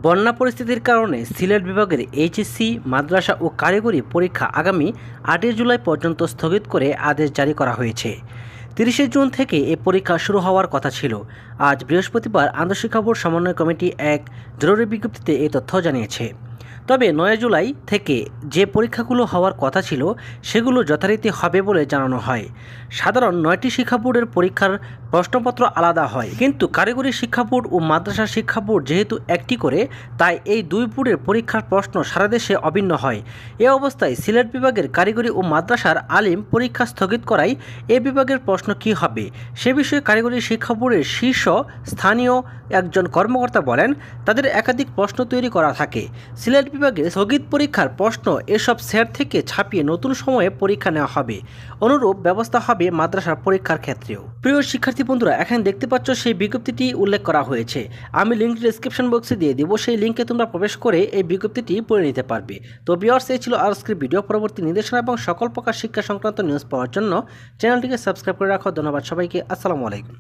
বন্যা পরিস্থিতির কারণে সিলেট বিভাগের এইচএসসি, মাদ্রাসা ও কারিগরি পরীক্ষা আগামী ৮ জুলাই পর্যন্ত স্থগিত করে আদেশ জারি করা হয়েছে। ৩০ জুন থেকে এ পরীক্ষা শুরু হওয়ার কথা ছিল। আজ বৃহস্পতিবার আন্তঃশিক্ষা বোর্ড সমন্বয় কমিটি এক জরুরি বিজ্ঞপ্তিতে এই তথ্য জানিয়েছে। তবে ৯ জুলাই থেকে যে পরীক্ষাগুলো হওয়ার কথা ছিল সেগুলো যথারীতি হবে বলে জানানো হয়। সাধারণ ৯টি শিক্ষা বোর্ডের পরীক্ষার প্রশ্নপত্র আলাদা হয়, কিন্তু কারিগরি শিক্ষা বোর্ড ও মাদ্রাসা শিক্ষা বোর্ড যেহেতু একটি করে, তাই এই দুই বোর্ডের পরীক্ষার প্রশ্ন সারা দেশে অভিন্ন হয়। এ অবস্থায় সিলেট বিভাগের কারিগরি ও মাদ্রাসার আলিম পরীক্ষা স্থগিত করায় এ বিভাগের প্রশ্ন কী হবে সে বিষয়ে কারিগরি শিক্ষা বোর্ডের শীর্ষ স্থানীয় একজন কর্মকর্তা বলেন, তাদের একাধিক প্রশ্ন তৈরি করা থাকে। সিলেট বিভাগের স্থগিত পরীক্ষার প্রশ্ন এসব সেট থেকে ছাপিয়ে নতুন সময়ে পরীক্ষা নেওয়া হবে। অনুরূপ ব্যবস্থা হবে মাদ্রাসার পরীক্ষার ক্ষেত্রেও। প্রিয় শিক্ষার্থী বন্ধুরা, এখানে দেখতে পাচ্ছ সেই বিজ্ঞপ্তিটি উল্লেখ করা হয়েছে। আমি লিঙ্কটি ডেসক্রিপশন বক্সে দিয়ে দিব, সেই লিঙ্কে তোমরা প্রবেশ করে এই বিজ্ঞপ্তিটি পড়ে নিতে পারবে। তো ভিউয়ার্স, এই ছিল আজকের ভিডিও। পরবর্তী নির্দেশনা এবং সকল প্রকার শিক্ষা সংক্রান্ত নিউজ পাওয়ার জন্য চ্যানেলটিকে সাবস্ক্রাইব করে রাখো। ধন্যবাদ সবাইকে। আসসালামু আলাইকুম।